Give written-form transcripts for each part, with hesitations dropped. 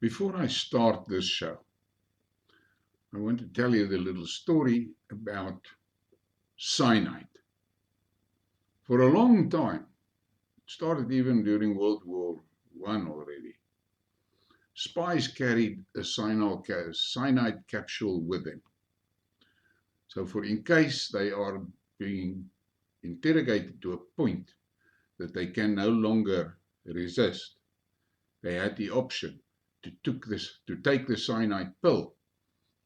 Before I start this show, I want to tell you the little story about cyanide. For a long time, it started even during World War I already, spies carried a cyanide capsule with them. So for in case they are being interrogated to a point that they can no longer resist, they had the option to take the cyanide pill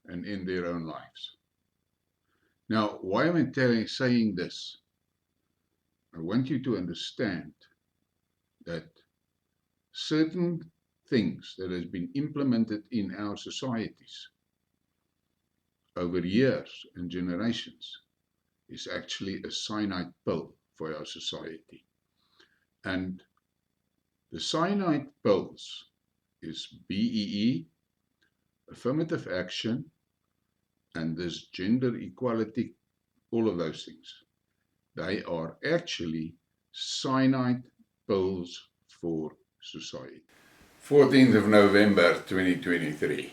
and end their own lives. Now, why am I saying this? I want you to understand that certain things that has been implemented in our societies over years and generations is actually a cyanide pill for our society. And the cyanide pills is BEE, affirmative action, and this gender equality, all of those things. They are actually cyanide pills for society. 14th of November 2023.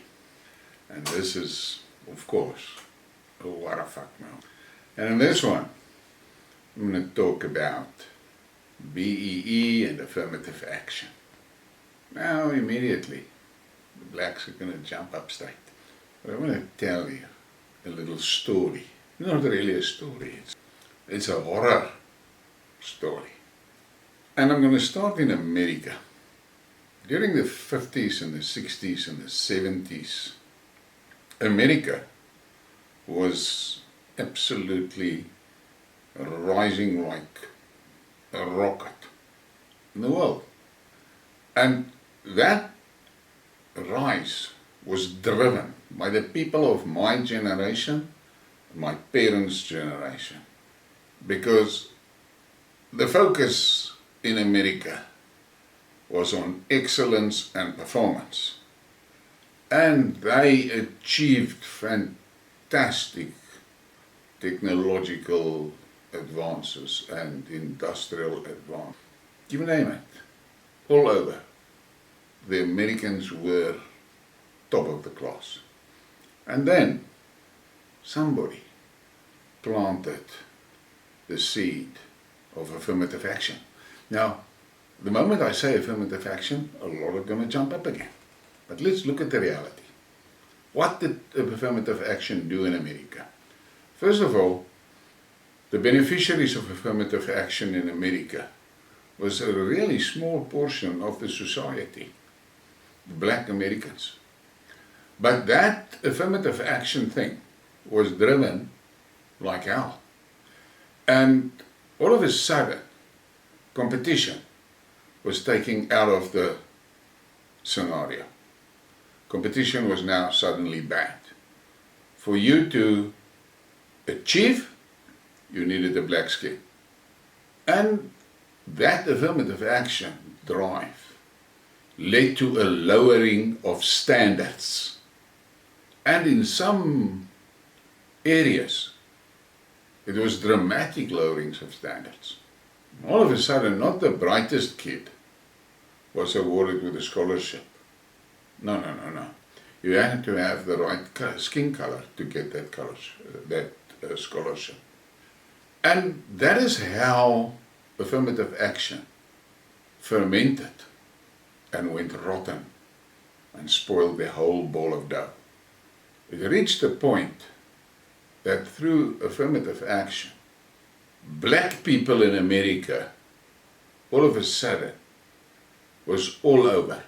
And this is, of course, a Warrafak now. And in this one, I'm going to talk about BEE and affirmative action. Now, immediately, the blacks are going to jump up straight. But I want to tell you a little story. Not really a story, it's a horror story. And I'm going to start in America. During the 50s and the 60s and the 70s, America was absolutely rising like a rocket in the world. And that rise was driven by the people of my generation, my parents' generation, because the focus in America was on excellence and performance. And they achieved fantastic technological advances and industrial advances. You name it, all over. The Americans were top of the class. And then somebody planted the seed of affirmative action. Now, the moment I say affirmative action, a lot are going to jump up again. But let's look at the reality. What did affirmative action do in America? First of all, the beneficiaries of affirmative action in America was a really small portion of the society, the black Americans. But that affirmative action thing was driven like hell. And all of a sudden, competition was taken out of the scenario. Competition was now suddenly bad. For you to achieve, you needed a black skin. And that affirmative action drive led to a lowering of standards. And in some areas, it was dramatic lowerings of standards. All of a sudden, not the brightest kid was awarded with a scholarship. No. You had to have the right skin color to get that scholarship. And that is how affirmative action fermented and went rotten and spoiled the whole ball of dough. It reached a point that through affirmative action, black people in America all of a sudden was all over,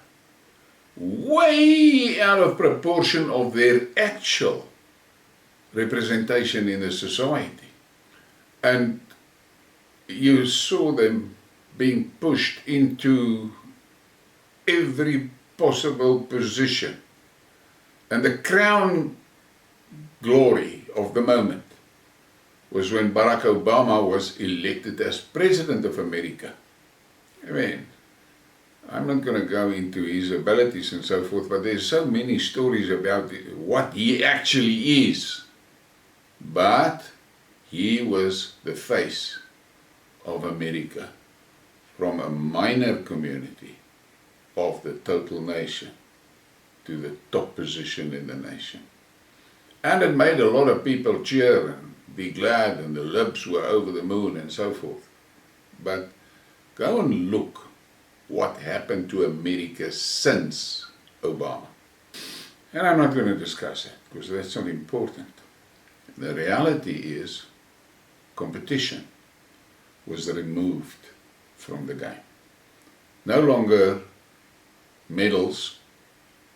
way out of proportion of their actual representation in the society. And you saw them being pushed into every possible position. And the crown glory of the moment was when Barack Obama was elected as President of America. I mean, I'm not going to go into his abilities and so forth, but there's so many stories about what he actually is. But he was the face of America from a minor community of the total nation to the top position in the nation. And it made a lot of people cheer and be glad, and the libs were over the moon and so forth. But go and look what happened to America since Obama. And I'm not going to discuss that because that's not important. The reality is competition was removed from the game. No longer medals,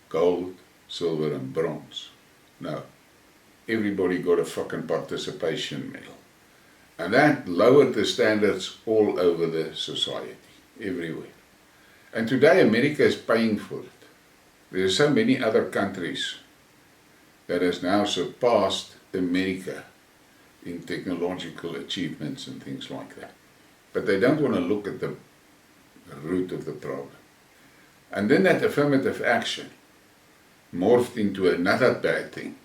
gold, silver and bronze. No. Everybody got a fucking participation medal. And that lowered the standards all over the society, everywhere. And today America is paying for it. There are so many other countries that has now surpassed America in technological achievements and things like that. But they don't want to look at the root of the problem. And then that affirmative action morphed into another bad thing.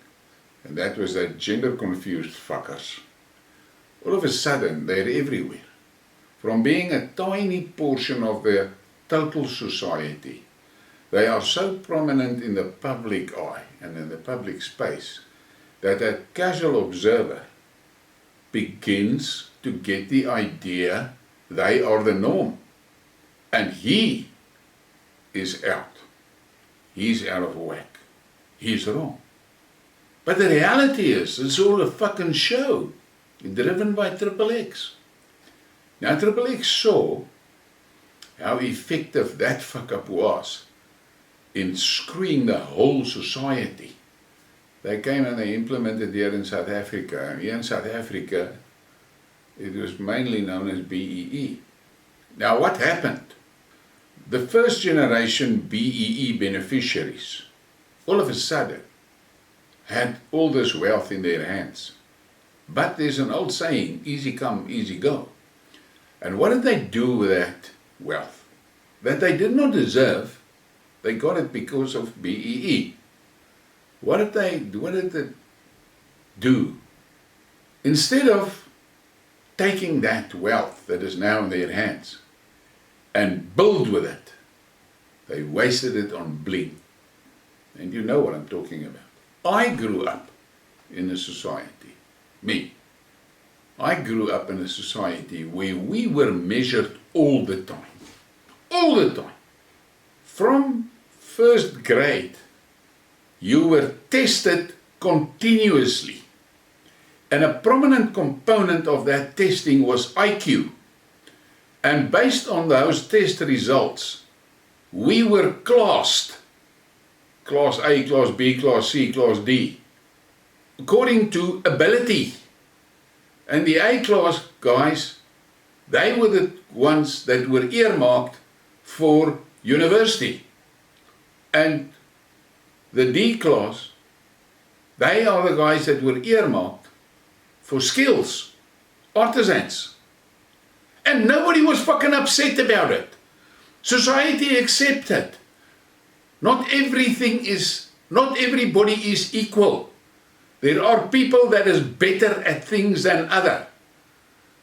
And that was that gender-confused fuckers. All of a sudden, they're everywhere. From being a tiny portion of the total society, they are so prominent in the public eye and in the public space that a casual observer begins to get the idea they are the norm. And he is out. He's out of whack. He's wrong. But the reality is, it's all a fucking show, driven by XXX. Now XXX saw how effective that fuck up was in screwing the whole society. They came and they implemented here in South Africa. And here in South Africa, it was mainly known as BEE. Now what happened? The first generation BEE beneficiaries, all of a sudden, had all this wealth in their hands. But there's an old saying, easy come, easy go. And what did they do with that wealth? That they did not deserve, they got it because of BEE. What did they do? Instead of taking that wealth that is now in their hands and build with it, they wasted it on bling. And you know what I'm talking about. I grew up in a society, I grew up in a society where we were measured all the time. All the time. From first grade, you were tested continuously. And a prominent component of that testing was IQ. And based on those test results, we were classed. Class A, Class B, Class C, Class D, according to ability. And the A class guys, they were the ones that were earmarked for university. And the D class, they are the guys that were earmarked for skills, artisans. And nobody was fucking upset about it. Society accepted. Not everybody is equal. There are people that is better at things than other.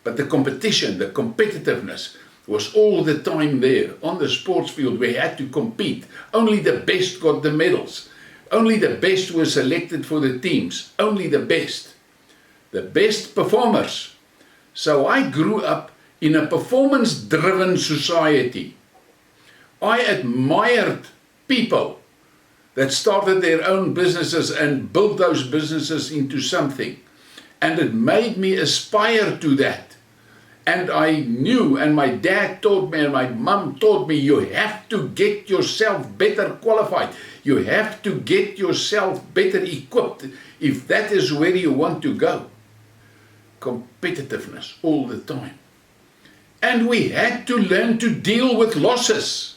But the competition, the competitiveness was all the time there. On the sports field, we had to compete. Only the best got the medals. Only the best were selected for the teams. Only the best. The best performers. So I grew up in a performance-driven society. I admired people that started their own businesses and built those businesses into something. And it made me aspire to that. And I knew, and my dad taught me, and my mum taught me, you have to get yourself better qualified. You have to get yourself better equipped if that is where you want to go. Competitiveness all the time. And we had to learn to deal with losses.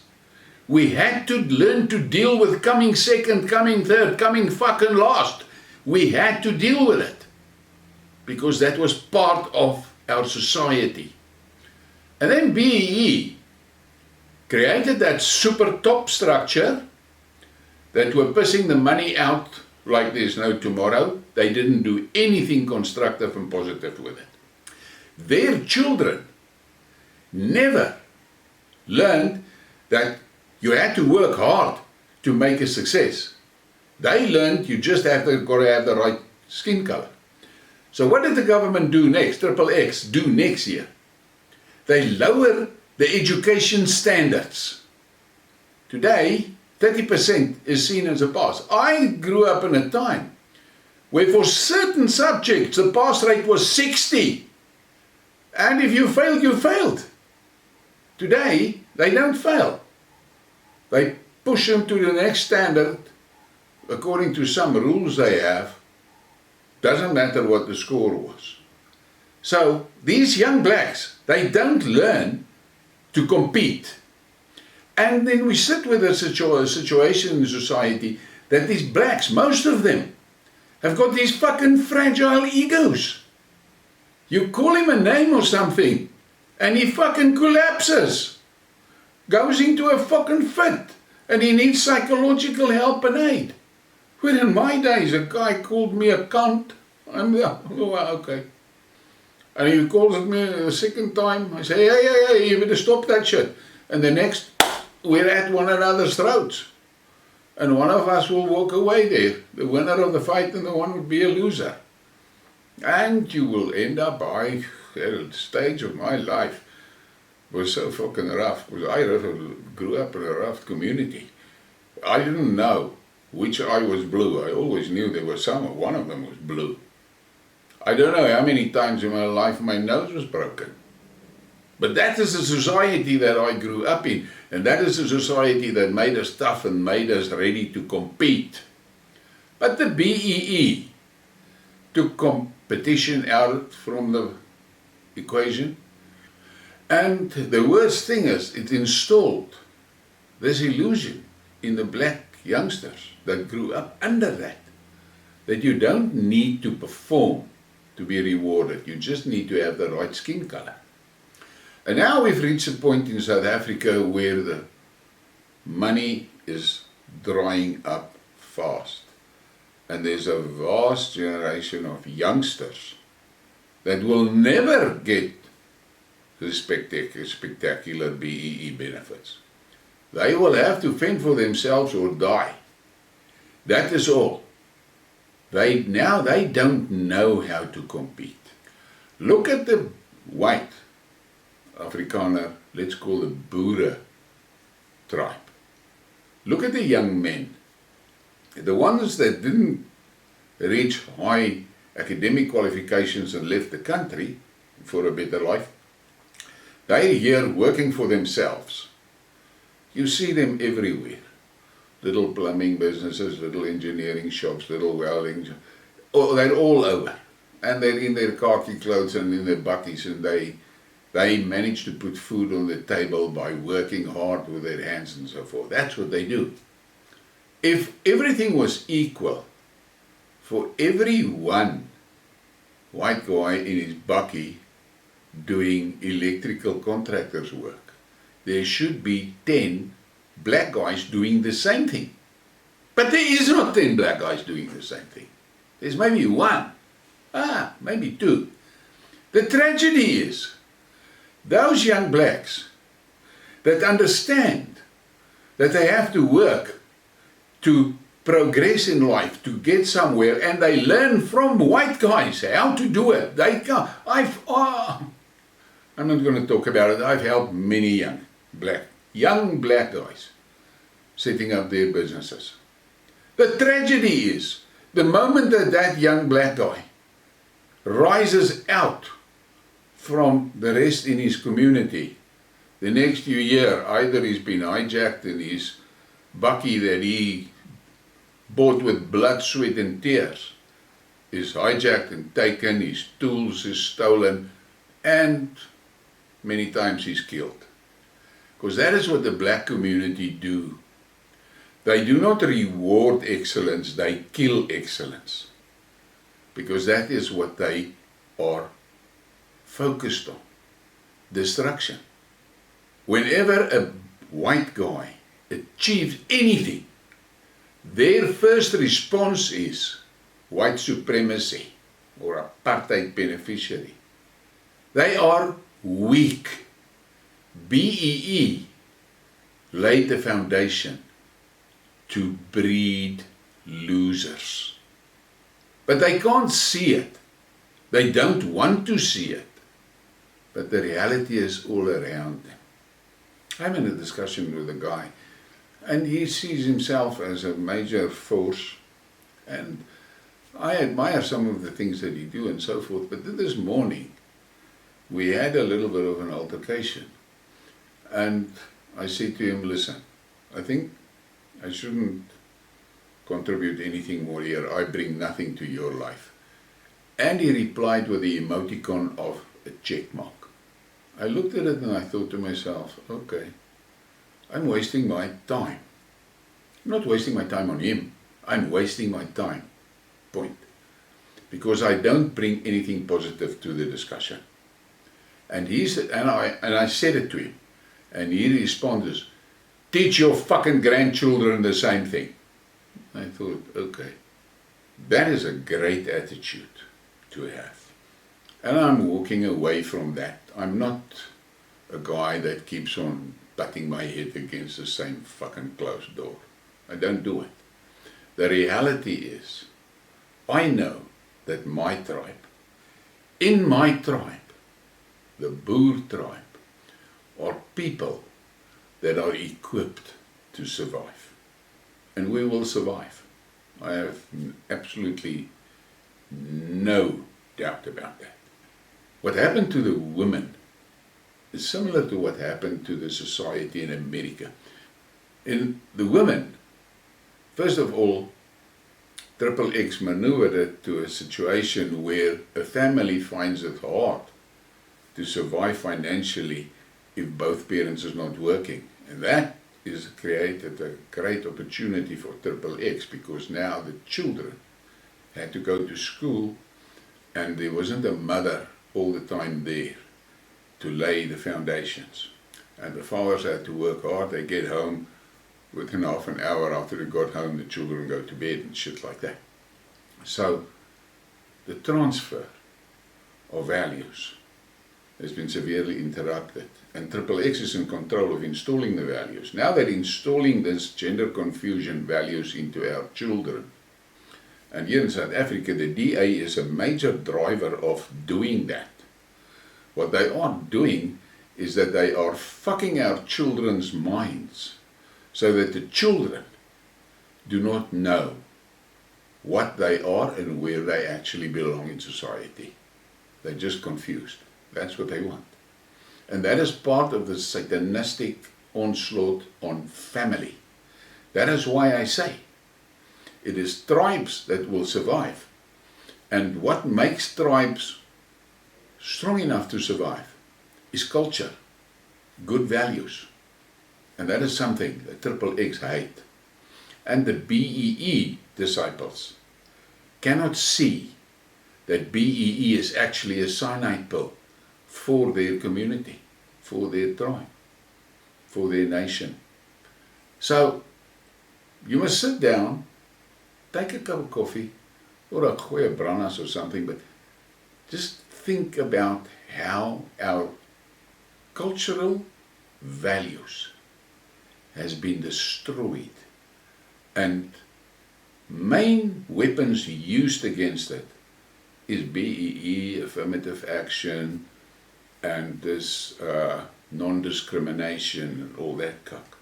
We had to learn to deal with coming second, coming third, coming fucking last. We had to deal with it. Because that was part of our society. And then BEE created that super top structure that were pissing the money out like there's no tomorrow. They didn't do anything constructive and positive with it. Their children never learned that you had to work hard to make a success. They learned you just got to have the right skin color. So what did the government do next, Triple X, do next year? They lower the education standards. Today, 30% is seen as a pass. I grew up in a time where for certain subjects the pass rate was 60. And if you failed, you failed. Today, they don't fail. They push them to the next standard according to some rules they have. Doesn't matter what the score was. So these young blacks, they don't learn to compete. And then we sit with a situation in society that these blacks, most of them, have got these fucking fragile egos. You call him a name or something, and he fucking collapses. Goes into a fucking fit, and he needs psychological help and aid. When in my days, a guy called me a cunt, I'm there, oh, okay. And he calls me a second time, I say, hey, you better stop that shit. And the next, we're at one another's throats. And one of us will walk away there, the winner of the fight, and the one will be a loser. And you will end up, at a stage of my life, was so fucking rough, because I grew up in a rough community. I didn't know which eye was blue. I always knew there was one of them was blue. I don't know how many times in my life my nose was broken. But that is the society that I grew up in, and that is the society that made us tough and made us ready to compete. But the BEE took competition out from the equation, and the worst thing is it installed this illusion in the black youngsters that grew up under that you don't need to perform to be rewarded, you just need to have the right skin color. And now we've reached a point in South Africa where the money is drying up fast. And there's a vast generation of youngsters that will never get the spectacular BEE benefits. They will have to fend for themselves or die. That is all. They don't know how to compete. Look at the white Afrikaner, let's call the Boere tribe. Look at the young men. The ones that didn't reach high academic qualifications and left the country for a better life, they're here working for themselves. You see them everywhere. Little plumbing businesses, little engineering shops, little welding, they're all over. And they're in their khaki clothes and in their buckies, and they manage to put food on the table by working hard with their hands and so forth. That's what they do. If everything was equal, for every one white guy in his bucky doing electrical contractor's work, there should be 10 black guys doing the same thing. But there is not 10 black guys doing the same thing. There's maybe one, maybe two. The tragedy is, those young blacks that understand that they have to work to progress in life, to get somewhere, and they learn from white guys how to do it. They can't. I'm not going to talk about it. I've helped many young black guys setting up their businesses. The tragedy is, the moment that young black guy rises out from the rest in his community, the next year either he's been hijacked and his bucky that he bought with blood, sweat and tears is hijacked and taken, his tools is stolen, and many times he's killed. Because that is what the black community do. They do not reward excellence, they kill excellence. Because that is what they are focused on. Destruction. Whenever a white guy achieves anything, their first response is white supremacy or apartheid beneficiary. They are weak. BEE laid the foundation to breed losers. But they can't see it. They don't want to see it. But the reality is all around them. I'm in a discussion with a guy, and he sees himself as a major force, and I admire some of the things that he do and so forth, but this morning we had a little bit of an altercation, and I said to him, listen, I think I shouldn't contribute anything more here. I bring nothing to your life. And he replied with the emoticon of a check mark. I looked at it and I thought to myself, okay, I'm wasting my time. I'm not wasting my time on him. I'm wasting my time. Point. Because I don't bring anything positive to the discussion. And he said, and I said it to him, and he responded, teach your fucking grandchildren the same thing. I thought, okay, that is a great attitude to have. And I'm walking away from that. I'm not a guy that keeps on butting my head against the same fucking closed door. I don't do it. The reality is, I know that my tribe, in my tribe, the Boer tribe, are people that are equipped to survive. And we will survive. I have absolutely no doubt about that. What happened to the women is similar to what happened to the society in America. In the women, first of all, XXX maneuvered it to a situation where a family finds it hard to survive financially if both parents is not working. And that is created a great opportunity for XXX, because now the children had to go to school and there wasn't a mother all the time there to lay the foundations. And the fathers had to work hard. They get home within half an hour after they got home, the children go to bed and shit like that. So the transfer of values has been severely interrupted, and XXX is in control of installing the values. Now they're installing this gender confusion values into our children. And here in South Africa, the DA is a major driver of doing that. What they are doing is that they are fucking our children's minds so that the children do not know what they are and where they actually belong in society. They're just confused. That's what they want. And that is part of the satanistic onslaught on family. That is why I say it is tribes that will survive. And what makes tribes strong enough to survive is culture, good values. And that is something that XXX hate. And the BEE disciples cannot see that BEE is actually a cyanide pill for their community, for their tribe, for their nation. So you must sit down, take a cup of coffee, or a goeie brandas or something, but just think about how our cultural values has been destroyed, and main weapons used against it is BEE, affirmative action, and this non-discrimination and all that cuck.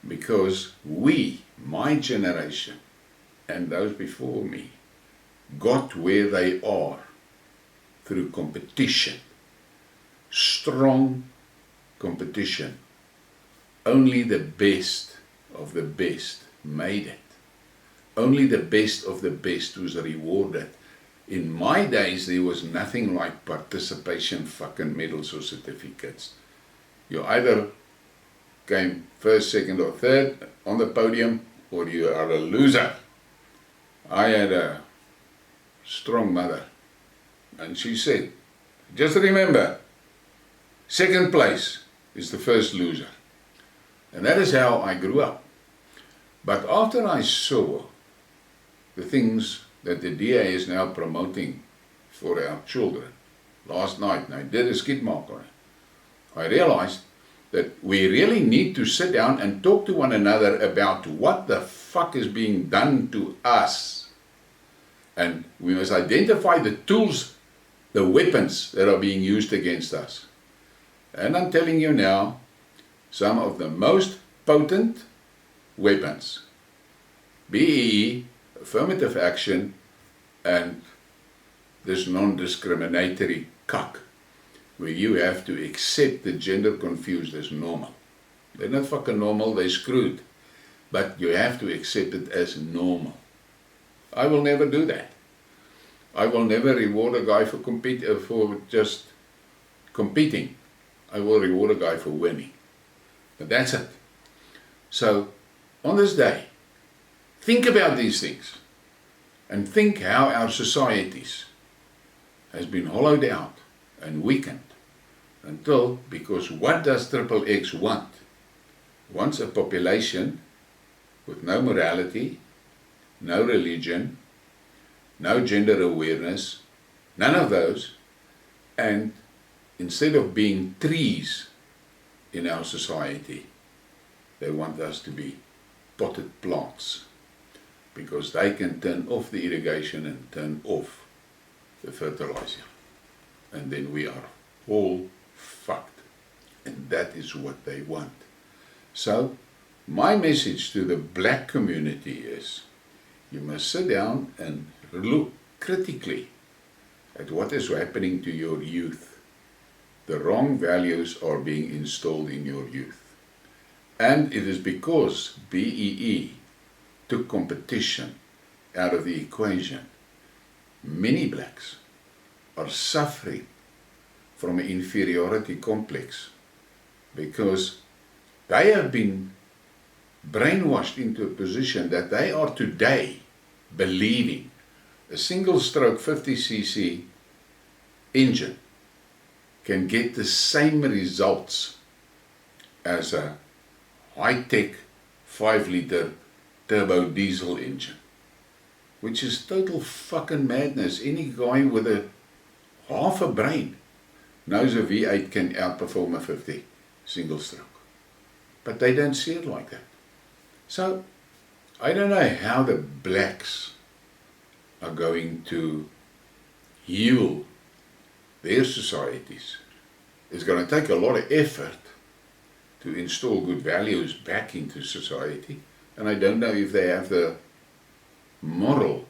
Because we, my generation, and those before me, got where they are through competition, strong competition. Only the best of the best made it. Only the best of the best was rewarded. In my days, there was nothing like participation fucking medals or certificates. You either came first, second, or third on the podium, or you are a loser. I had a strong mother, and she said, just remember, second place is the first loser. And that is how I grew up. But after I saw the things that the DA is now promoting for our children, last night, and I did a skid mark on it, I realized that we really need to sit down and talk to one another about what the fuck is being done to us. And we must identify the tools, the weapons that are being used against us. And I'm telling you now, some of the most potent weapons, BEE, affirmative action, and this non-discriminatory cuck, where you have to accept the gender confused as normal. They're not fucking normal, they're screwed. But you have to accept it as normal. I will never do that. I will never reward a guy for just competing. I will reward a guy for winning. But that's it. So, on this day, think about these things. And think how our societies has been hollowed out and weakened until, because what does XXX want? Wants a population with no morality, no religion, no gender awareness, none of those, and instead of being trees in our society, they want us to be potted plants, because they can turn off the irrigation and turn off the fertilizer. And then we are all fucked. And that is what they want. So, my message to the black community is, you must sit down and look critically at what is happening to your youth. The wrong values are being installed in your youth. And it is because BEE took competition out of the equation. Many blacks are suffering from an inferiority complex because they have been brainwashed into a position that they are today believing a single stroke 50cc engine can get the same results as a high-tech 5-liter turbo diesel engine, which is total fucking madness. Any guy with a half a brain knows a V8 can outperform a 50 single stroke. But they don't see it like that. So, I don't know how the blacks are going to heal their societies. It's going to take a lot of effort to install good values back into society. And I don't know if they have the moral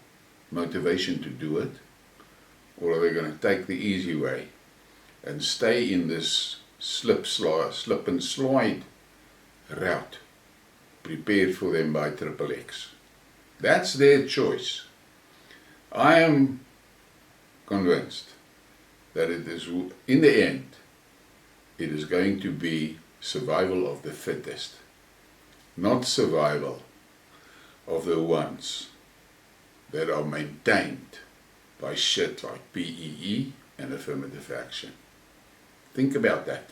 motivation to do it, or are they going to take the easy way and stay in this slip and slide route prepared for them by XXX. That's their choice. I am convinced that it is, in the end, it is going to be survival of the fittest, not survival of the ones that are maintained by shit like BEE and affirmative action. Think about that.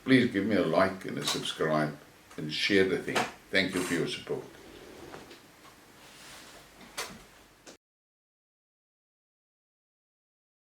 Please give me a like and a subscribe and share the thing. Thank you for your support.